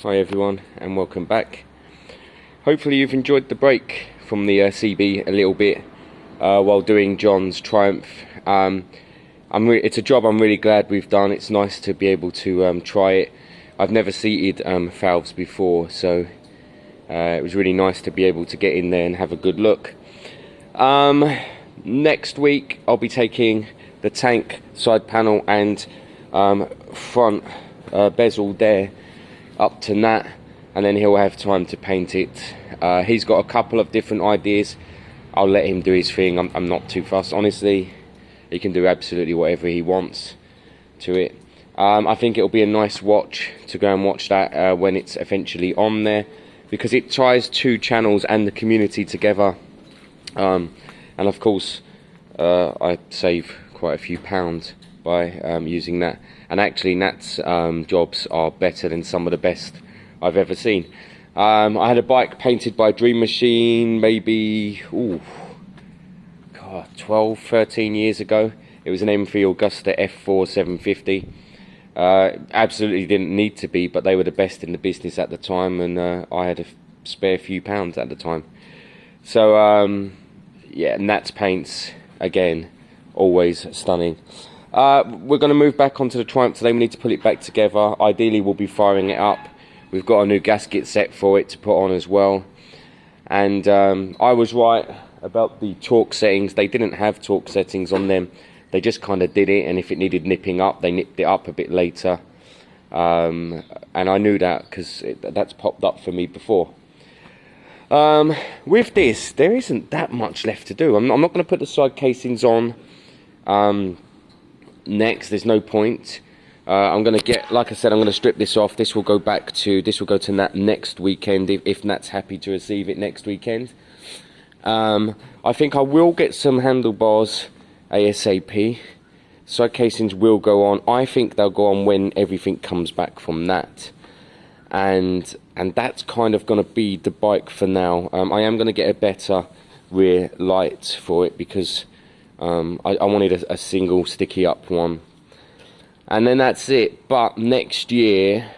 Hi everyone and welcome back. Hopefully you've enjoyed the break from the CB a little bit while doing John's Triumph. It's a job I'm really glad we've done. It's nice to be able to try it. I've never seated valves before, so it was really nice to be able to get in there and have a good look. Next week I'll be taking the tank, side panel and front bezel there up to Nat, and then he'll have time to paint it. He's got a couple of different ideas. I'll let him do his thing. I'm not too fussed, honestly. He can do absolutely whatever he wants to it. I think it'll be a nice watch to go and watch that when it's eventually on there, because it ties two channels and the community together. And of course I save quite a few pounds by using that, and actually Nat's jobs are better than some of the best I've ever seen. I had a bike painted by Dream Machine maybe 12-13 years ago. It was an M3 Augusta F4 750. Absolutely didn't need to be, but they were the best in the business at the time, and I had a spare few pounds at the time. So yeah, Nat's paints again, always stunning. We're going to move back onto the Triumph today. We need to put it back together. Ideally we'll be firing it up. We've got a new gasket set for it to put on as well. And I was right about the torque settings. They didn't have torque settings on them. They just kind of did it, and if it needed nipping up, they nipped it up a bit later. And I knew that because that's popped up for me before. With this, there isn't that much left to do. I'm not going to put the side casings on next. There's no point. I'm going to get, like I said, I'm going to strip this off. This will go to Nat next weekend if Nat's happy to receive it next weekend. I think I will get some handlebars ASAP. Side casings will go on. I think they'll go on when everything comes back from that. And that's kind of going to be the bike for now. I am going to get a better rear light for it because I wanted a single sticky up one. And then that's it. But next year,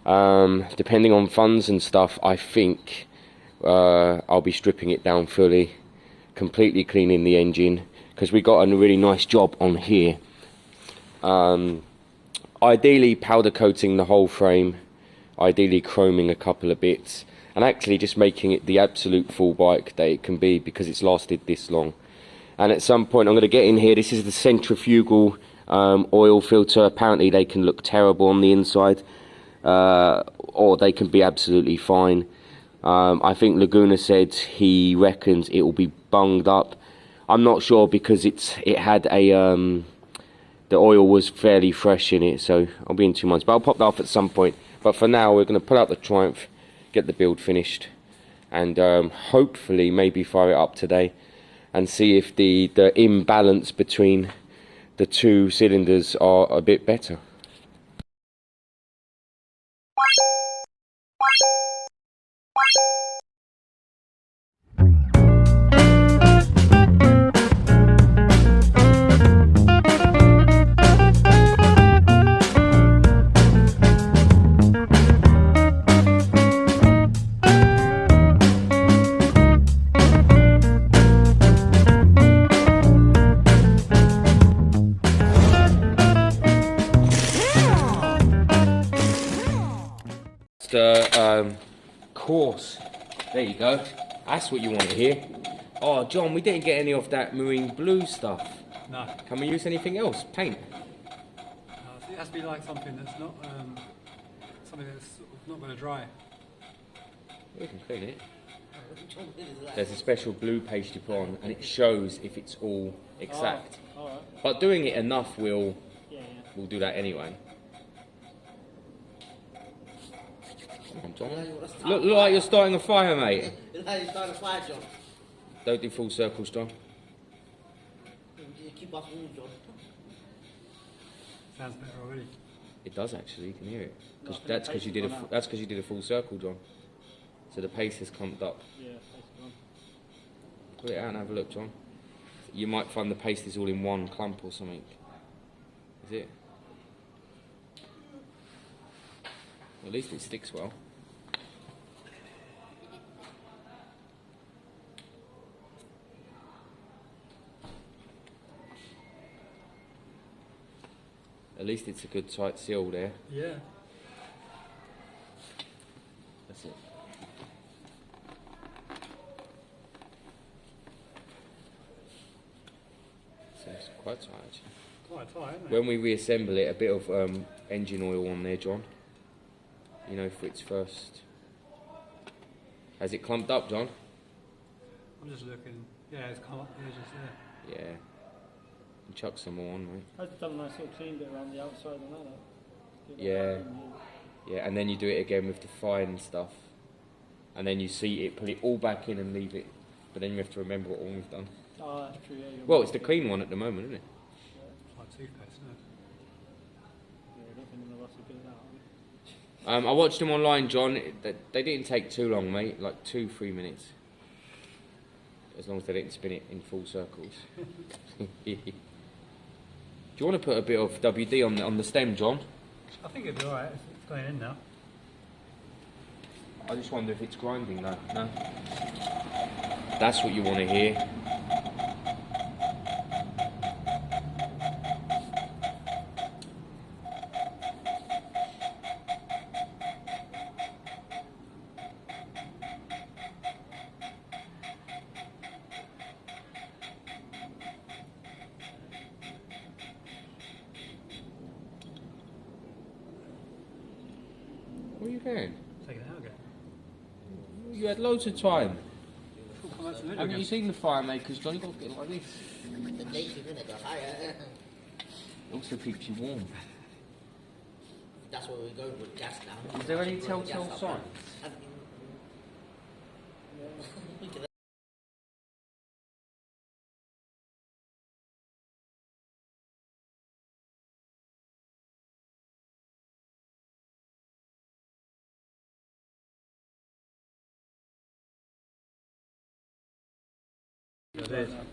depending on funds and stuff, I think I'll be stripping it down fully, completely cleaning the engine, because we got a really nice job on here. Ideally powder coating the whole frame, ideally chroming a couple of bits, and actually just making it the absolute full bike that it can be, because it's lasted this long. And at some point I'm going to get in here. This is the centrifugal oil filter. Apparently they can look terrible on the inside, or they can be absolutely fine. I think Laguna said he reckons it will be bunged up. I'm not sure, because it had a the oil was fairly fresh in it, so I'll be in 2 months. But I'll pop that off at some point. But for now, we're going to pull out the Triumph, get the build finished, and hopefully maybe fire it up today and see if the imbalance between the two cylinders are a bit better. Course, there you go. That's what you want to hear. Oh, John, we didn't get any of that marine blue stuff. No. Can we use anything else? Paint? It has to be like something that's not sort of not going to dry. We can clean it. There's a special blue paste you put on, and it shows if it's all exact. Oh, alright. But doing it enough will do that anyway. Look like you're starting a fire, mate. Look like you're starting a fire, John. Don't do full circles, John. Keep us moving, John. Sounds better already. It does actually. You can hear it. That's because you did a full circle, John. So the paste has clumped up. Yeah, paste is on. Pull it out and have a look, John. You might find the paste is all in one clump or something. Is it? At least it sticks well. At least it's a good tight seal there. Yeah. That's it. Seems quite tight actually. Quite tight, isn't it? When we reassemble it, a bit of engine oil on there, John. You know, for its first. Has it clumped up, John? I'm just looking. Yeah, it's come up the edges there. Yeah. And chuck some more on, mate. I've done a nice little clean bit around the outside and that. Yeah. Yeah, and then you do it again with the fine stuff. And then you seat it, put it all back in and leave it. But then you have to remember what one we've done. Oh, that's true, yeah. Well, it's the clean one at the moment, isn't it? It's like toothpaste, isn't it? Yeah, I don't think none of us are good at that, are we? I watched them online, John. They didn't take too long, mate. Like 2-3 minutes. As long as they didn't spin it in full circles. Do you want to put a bit of WD on the stem, John? I think it'd be alright if it's going in now. I just wonder if it's grinding though. No? That's what you want to hear. Where are you going? Take it out again. You had loads of time. It'll come out to the middle Haven't you again. seen the fire makers, John? You've got to get it like this. The native innit, the higher. It also keeps you warm. That's what we're going with gas now. Is there any telltale signs?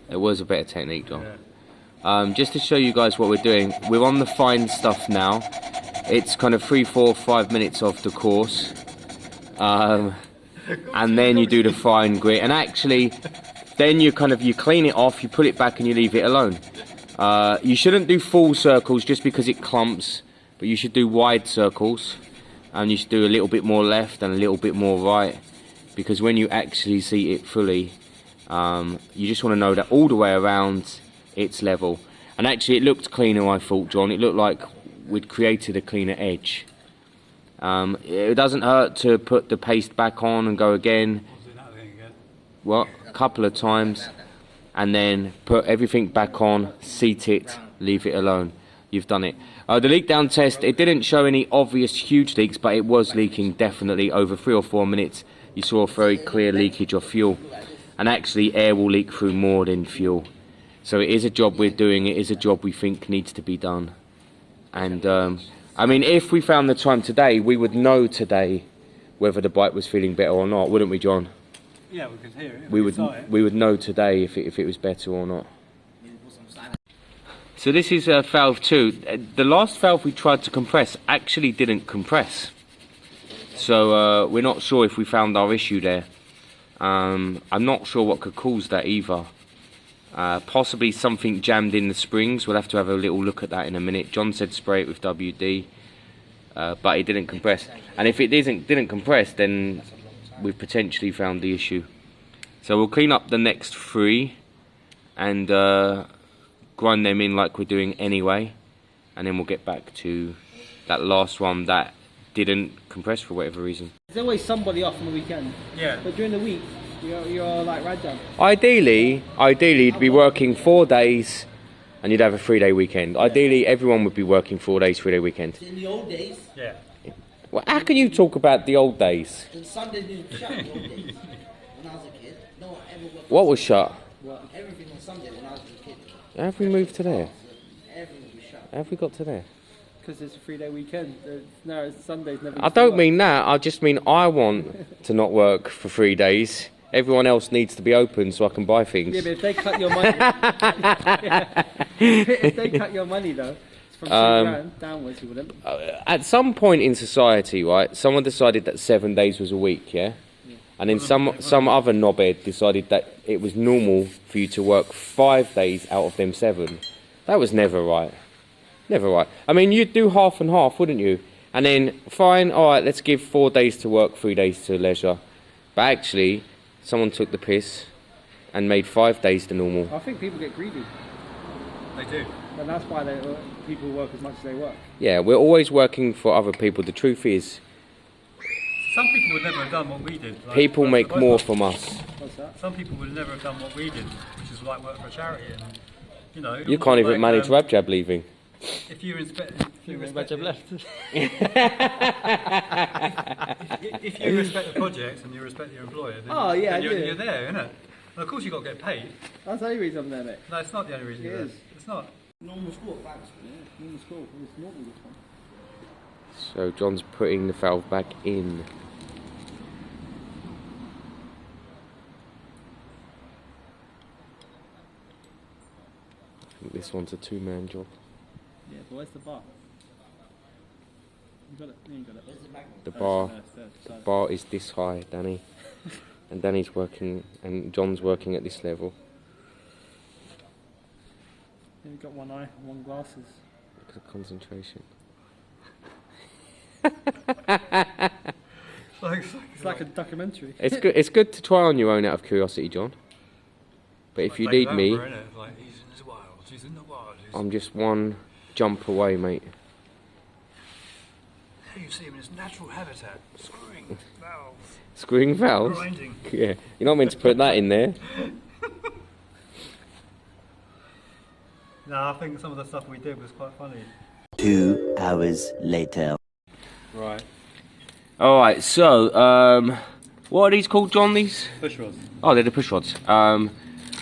It was a better technique, John. Yeah. Just to show you guys what we're doing, we're on the fine stuff now. It's kind of 3, 4, 5 minutes of the course. And then you do the fine grit. And actually, then you clean it off, you put it back and you leave it alone. You shouldn't do full circles just because it clumps, but you should do wide circles. And you should do a little bit more left and a little bit more right. Because when you actually see it fully, you just want to know that all the way around it's level. And actually it looked cleaner, I thought, John. It looked like we'd created a cleaner edge. It doesn't hurt to put the paste back on and go again. I'll do that thing again. Well, a couple of times. And then put everything back on, seat it, leave it alone. You've done it. The leak down test, it didn't show any obvious huge leaks, but it was leaking definitely over 3 or 4 minutes. You saw a very clear leakage of fuel. And actually air will leak through more than fuel. So it is a job we're doing, it is a job we think needs to be done. And I mean, if we found the time today, we would know today whether the bike was feeling better or not, wouldn't we, John? Yeah, we could hear it. We would know today if it was better or not. So this is valve 2. The last valve we tried to compress actually didn't compress. So we're not sure if we found our issue there. I'm not sure what could cause that either. Possibly something jammed in the springs. We'll have to have a little look at that in a minute. John said spray it with WD, but it didn't compress. And if it didn't compress, then we've potentially found the issue. So we'll clean up the next 3 and grind them in like we're doing anyway. And then we'll get back to that last one that didn't compress for whatever reason. There's always somebody off on the weekend. Yeah. But during the week, you're like right down. Ideally you'd be working 4 days and you'd have a 3-day weekend. Ideally everyone would be working 4 days, 3-day weekend. In the old days, Yeah. Well, how can you talk about the old days? the Sundays didn't shut in the old days. When I was a kid, no one ever worked. What was shut? Everything on Sunday when I was a kid. Have we moved to there? Everything was shut. Have we got to there? Because it's a 3-day weekend. No, Sunday's never. I don't mean that, I just mean I want to not work for 3 days. Everyone else needs to be open so I can buy things. Yeah, but if they cut your money, if they cut your money though, it's From 2 grand downwards, you wouldn't. At some point in society, right, someone decided that 7 days was a week, yeah? And then some other knobhead decided that it was normal for you to work 5 days out of them 7. That was never right. Never right. I mean, you'd do half and half, wouldn't you? And then, fine, alright, let's give 4 days to work, 3 days to leisure. But actually, someone took the piss and made 5 days the normal. I think people get greedy. They do. And that's why people work as much as they work. Yeah, we're always working for other people. The truth is, Some people would never have done what we did. Like, people work make for both more of us. from us. What's that? Some people would never have done what we did, which is like work for a charity. And, you know, You can't even manage Rabjab leaving. If you respect, if you respect the project and you respect your employer, then, Oh, yeah, then I do. you're there, innit? And of course you've got to get paid. That's the only reason I'm there, mate. No, it's not the only reason It you're there. is. It's not. Normal sport. Yeah, normal school. It's normal this one. So John's putting the valve back in. I think this one's a 2-man job. Yeah, but where's the bar? You got it. You got it. The bar, The bar is this high, Danny. And Danny's working, and John's working at this level. Yeah, you got one eye and one glasses. Look at the concentration. It's like a documentary. It's good. It's good to try on your own out of curiosity, John. But if you need me, Like, he's in the wild. He's in the wild. I'm just one jump away, mate. You see him in his natural habitat, screwing valves, Screwing valves. grinding. Yeah, you're not meant to put that in there. No, I think some of the stuff we did was quite funny. 2 hours later. Right. All right. So, what are these called, John? These? Push rods. Oh, they're the push rods.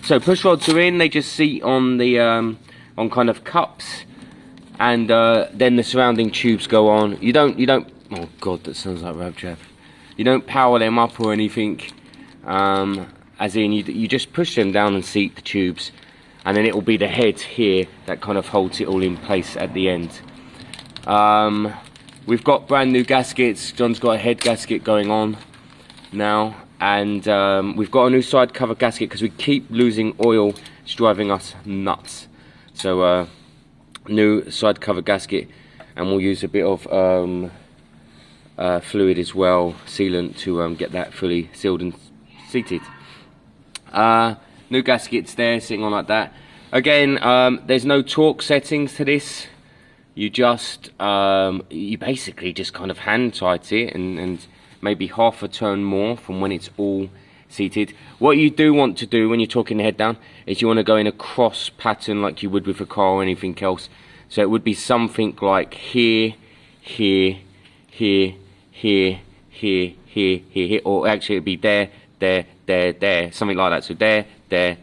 So push rods are in. They just seat on the on kind of cups, and then the surrounding tubes go on. You don't. Oh God, that sounds like Rabjab. You don't power them up or anything. As in, you just push them down and seat the tubes, and then it will be the head here that kind of holds it all in place at the end. We've got brand new gaskets. John's got a head gasket going on now, and we've got a new side cover gasket because we keep losing oil. It's driving us nuts. So new side cover gasket, and we'll use a bit of fluid as well, sealant, to get that fully sealed and seated. New gaskets there, sitting on like that. Again, there's no torque settings to this. You just you basically just kind of hand tight it and maybe half a turn more from when it's all seated. What you do want to do when you're talking the head down is you want to go in a cross pattern like you would with a car or anything else. So it would be something like here, here, here, here, here, here, here, or actually it'd be there, there, there, there, something like that. So there, there,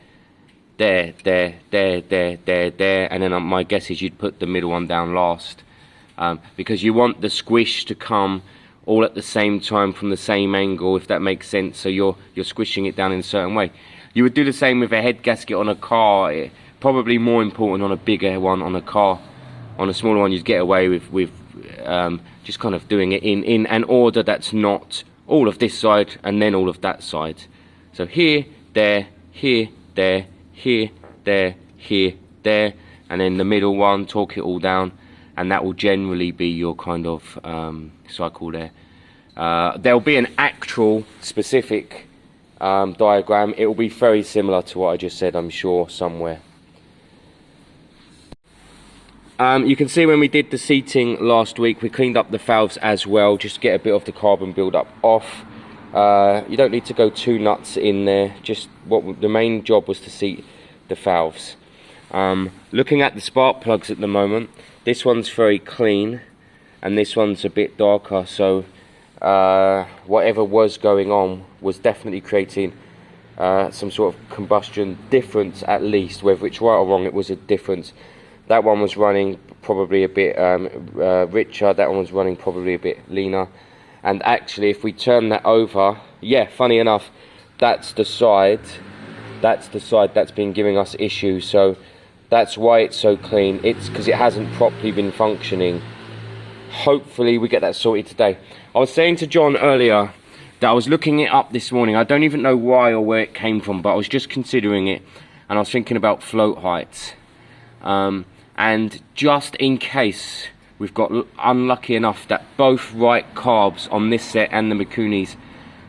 there, there, there, there, there, there, and then my guess is you'd put the middle one down last, because you want the squish to come all at the same time from the same angle, if that makes sense. So you're squishing it down in a certain way. You would do the same with a head gasket on a car. Probably more important on a bigger one on a car. On a smaller one, you'd get away with just kind of doing it in an order that's not all of this side and then all of that side. So here, there, here, there, here, there, here, there, and then the middle one, torque it all down, and that will generally be your kind of cycle there. There'll be an actual specific diagram. It will be very similar to what I just said, I'm sure, somewhere. You can see when we did the seating last week, we cleaned up the valves as well, just to get a bit of the carbon build-up off. You don't need to go too nuts in there. Just what the main job was to seat the valves. Looking at the spark plugs at the moment, this one's very clean and this one's a bit darker, so whatever was going on was definitely creating some sort of combustion difference, at least. Whether it's right or wrong, it was a difference. That one was running probably a bit richer, that one was running probably a bit leaner. And actually, if we turn that over, yeah, funny enough, that's the side that's been giving us issues. So That's why it's so clean. It's because it hasn't properly been functioning. Hopefully we get that sorted today. I was saying to John earlier that I was looking it up this morning. I don't even know why or where it came from, but I was just considering it, and I was thinking about float heights. And just in case we've got unlucky enough that both right carbs on this set and the Mikunis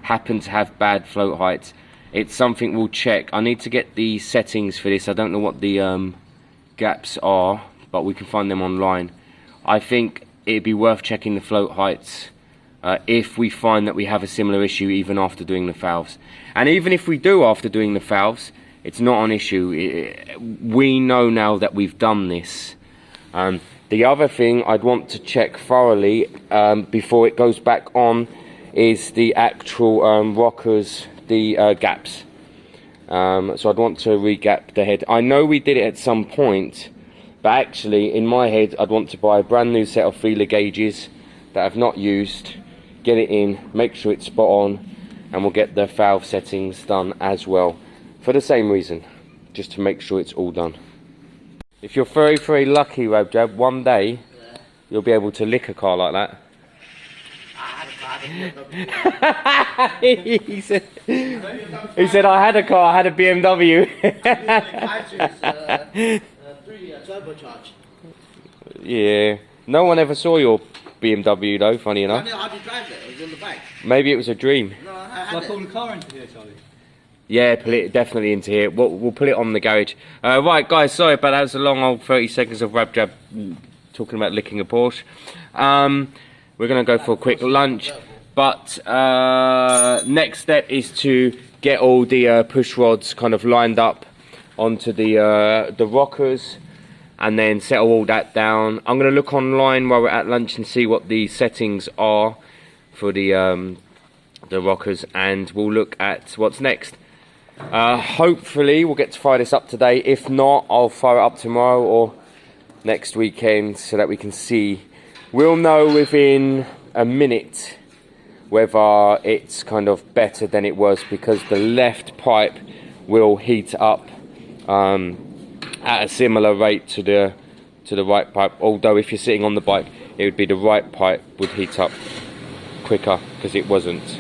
happen to have bad float heights, it's something we'll check. I need to get the settings for this. I don't know what the gaps are, but we can find them online. I think it'd be worth checking the float heights if we find that we have a similar issue even after doing the valves. And even if we do after doing the valves, it's not an issue. We know now that we've done this. The other thing I'd want to check thoroughly before it goes back on is the actual rockers, the gaps. So I'd want to re-gap the head. I know we did it at some point, but actually in my head I'd want to buy a brand new set of feeler gauges that I've not used, get it in, make sure it's spot on, and we'll get the valve settings done as well. For the same reason, just to make sure it's all done. If you're very, very lucky, Rabjab, one day you'll be able to lick a car like that. he said I had a car, I had a BMW. Yeah, no one ever saw your BMW though, funny enough. How did you drive it? It was in the back. Maybe it was a dream. No, I had Shall I it. pull the car into here, Charlie? Yeah, pull it definitely into here. We'll put it on the garage. Right, guys, sorry about that. It was a long old 30 seconds of Rabjab talking about licking a Porsche. We're going to go for a quick lunch. But next step is to get all the push rods kind of lined up onto the rockers, and then settle all that down. I'm going to look online while we're at lunch and see what the settings are for the rockers, and we'll look at what's next. Hopefully we'll get to fire this up today. If not, I'll fire it up tomorrow or next weekend so that we can see. We'll know within a minute whether it's kind of better than it was, because the left pipe will heat up at a similar rate to the right pipe, although if you're sitting on the bike it would be the right pipe would heat up quicker because it wasn't.